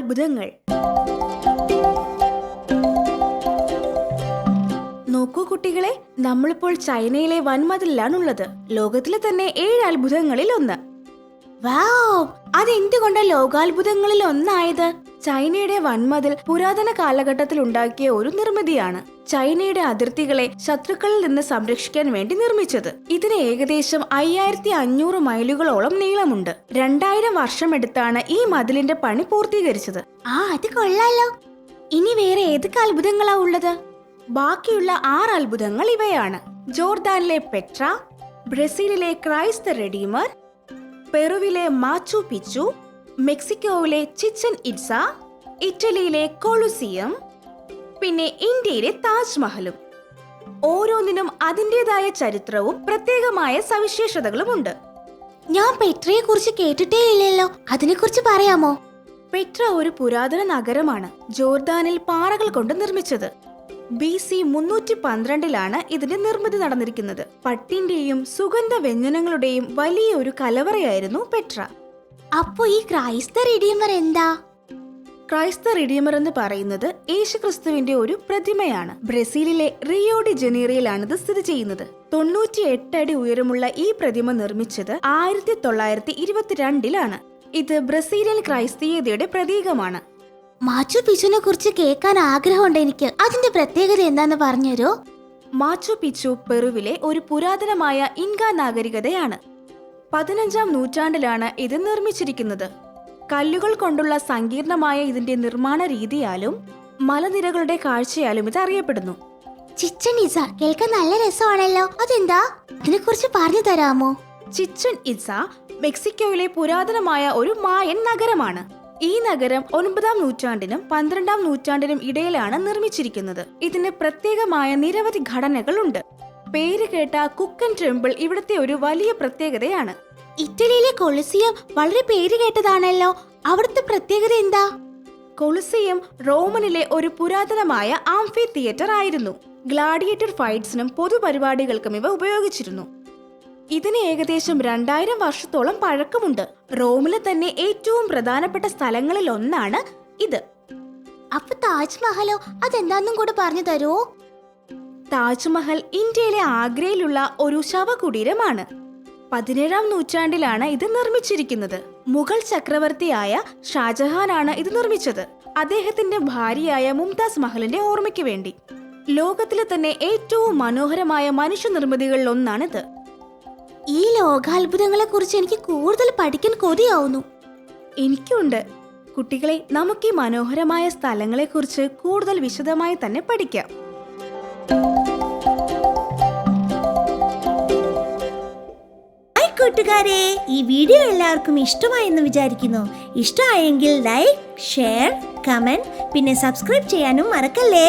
അത്ഭുതങ്ങൾ. നോക്കൂ കുട്ടികളെ, നമ്മളിപ്പോൾ ചൈനയിലെ വൻമതിലാണുള്ളത്. ലോകത്തിലെ തന്നെ 7 അത്ഭുതങ്ങളിൽ ഒന്ന്. വാവ്! അതെന്തുകൊണ്ട് ലോകാത്ഭുതങ്ങളിൽ ഒന്നായത്? ചൈനയുടെ വൻമതിൽ പുരാതന കാലഘട്ടത്തിൽ ഉണ്ടാക്കിയ ഒരു നിർമ്മിതിയാണ്. ചൈനയുടെ അതിർത്തികളെ ശത്രുക്കളിൽ നിന്ന് സംരക്ഷിക്കാൻ വേണ്ടി നിർമ്മിച്ചത്. ഇതിന് ഏകദേശം 5500 മൈലുകളോളം നീളമുണ്ട്. 2000 വർഷമെടുത്താണ് ഈ മതിലിന്റെ പണി പൂർത്തീകരിച്ചത്. അത് കൊള്ളാലോ. ഇനി വേറെ ഏതൊക്കെ അത്ഭുതങ്ങളാ ഉള്ളത്? ബാക്കിയുള്ള 6 അത്ഭുതങ്ങൾ ഇവയാണ്: ജോർദാനിലെ പെട്ര, ബ്രസീലിലെ ക്രൈസ്റ്റ് ദ റെഡീമർ, പെറുവിലെ മാച്ചു പിച്ചു, മെക്സിക്കോയിലെ ചിച്ചൻ ഇറ്റ്സ, ഇറ്റലിയിലെ കൊളുസിയം, പിന്നെ ഇന്ത്യയിലെ താജ്മഹലും. ഓരോന്നിനും അതിൻ്റെതായ ചരിത്രവും പ്രത്യേകമായ സവിശേഷതകളുമുണ്ട്. ഞാൻ പെട്രയെ കുറിച്ച് കേട്ടിട്ടേ ഇല്ലല്ലോ, അതിനെക്കുറിച്ച് പറയാമോ? പെട്ര ഒരു പുരാതന നഗരമാണ്, ജോർദാനിൽ പാറകൾ കൊണ്ട് നിർമ്മിച്ചത്. BC 312 ഇതിന്റെ നിർമ്മിതി നടന്നിരിക്കുന്നത്. പട്ടിന്റെയും സുഗന്ധ വ്യഞ്ജനങ്ങളുടെയും വലിയൊരു കലവറയായിരുന്നു പെട്ര. അപ്പോ ഈ ക്രൈസ്ത റിഡീമർ എന്താ? ക്രൈസ്ത റിഡീമർ എന്ന് പറയുന്നത് യേശുക്രിസ്തുവിന്റെ ഒരു പ്രതിമയാണ്. ബ്രസീലിലെ റിയോ ഡി ജനീറോയിലാണ് ഇത് സ്ഥിതി ചെയ്യുന്നത്. 98 അടി ഉയരമുള്ള ഈ പ്രതിമ നിർമ്മിച്ചത് 1922 ഇത് ബ്രസീലിയൻ ക്രൈസ്തീയതയുടെ പ്രതീകമാണ്. മാച്ചു പിച്ചുവിനെ കുറിച്ച് കേൾക്കാൻ ആഗ്രഹമുണ്ട് എനിക്ക്. അതിന്റെ പ്രത്യേകത എന്താന്ന് പറഞ്ഞുതരോ? മാച്ചു പിച്ചു പെറുവിലെ ഒരു പുരാതനമായ ഇൻക നാഗരികതയാണ്. 15ാം നൂറ്റാണ്ടിലാണ് ഇത് നിർമ്മിച്ചിരിക്കുന്നത്. കല്ലുകൾ കൊണ്ടുള്ള സങ്കീർണമായ ഇതിന്റെ നിർമ്മാണ രീതിയാലും മലനിരകളുടെ കാഴ്ചയാലും ഇത് അറിയപ്പെടുന്നു. ചിച്ചൻ ഇറ്റ്സ കേൾക്കാൻ നല്ല രസമാണല്ലോ, അതെന്താ? ഇതിനെ കുറിച്ച് പറഞ്ഞു തരാമോ? ചിച്ചൻ ഇറ്റ്സ മെക്സിക്കോയിലെ പുരാതനമായ ഒരു മായൻ നഗരമാണ്. ഈ നഗരം 9ാം നൂറ്റാണ്ടിനും 12ാം നൂറ്റാണ്ടിനും ഇടയിലാണ് നിർമ്മിച്ചിരിക്കുന്നത്. ഇതിന് പ്രത്യേകമായ നിരവധി ഘടനകളുണ്ട്. പേര് കേട്ട കുക്കൻ ടെമ്പിൾ ഇവിടുത്തെ ഒരു വലിയ പ്രത്യേകതയാണ്. ഇറ്റലിയിലെ കൊളുസിയം വളരെ പേര് കേട്ടതാണല്ലോ, അവിടുത്തെ പ്രത്യേകത എന്താ? കൊളുസിയം റോമനിലെ ഒരു പുരാതനമായ ആംഫി തിയേറ്റർ ആയിരുന്നു. ഗ്ലാഡിയേറ്റർ ഫൈറ്റ്സിനും പൊതുപരിപാടികൾക്കും ഇവ ഉപയോഗിച്ചിരുന്നു. ഇതിന് ഏകദേശം 2000 വർഷത്തോളം പഴക്കമുണ്ട്. റോമിലെ തന്നെ ഏറ്റവും പ്രധാനപ്പെട്ട സ്ഥലങ്ങളിൽ ഒന്നാണ് ഇത്. അപ്പൊ താജ്മഹലോ, അതെന്താന്നും കൂടെ പറഞ്ഞു തരുമോ? താജ്മഹൽ ഇന്ത്യയിലെ ആഗ്രയിലുള്ള ഒരു ശവകുടീരമാണ്. 17ാം നൂറ്റാണ്ടിലാണ് ഇത് നിർമ്മിച്ചിരിക്കുന്നത്. മുഗൾ ചക്രവർത്തിയായ ഷാജഹാനാണ് ഇത് നിർമ്മിച്ചത്, അദ്ദേഹത്തിന്റെ ഭാര്യയായ മുംതാസ് മഹലിന്റെ ഓർമ്മയ്ക്ക് വേണ്ടി. ലോകത്തിലെ തന്നെ ഏറ്റവും മനോഹരമായ മനുഷ്യനിർമ്മിതികളിൽ ഒന്നാണിത്. ഈ ലോകാത്ഭുതങ്ങളെ കുറിച്ച് എനിക്ക് കൂടുതൽ പഠിക്കാൻ കൊതിയാവുന്നു. എനിക്കുണ്ട്. കുട്ടികളെ, നമുക്ക് ഈ മനോഹരമായ സ്ഥലങ്ങളെ കുറിച്ച് കൂടുതൽ വിശദമായി തന്നെ പഠിക്കാം. കൂട്ടുകാരെ, ഈ വീഡിയോ എല്ലാവർക്കും ഇഷ്ടമായെന്ന് വിചാരിക്കുന്നു. ഇഷ്ടമായെങ്കിൽ ലൈക്ക്, ഷെയർ, കമന്റ്, പിന്നെ സബ്സ്ക്രൈബ് ചെയ്യാനും മറക്കല്ലേ.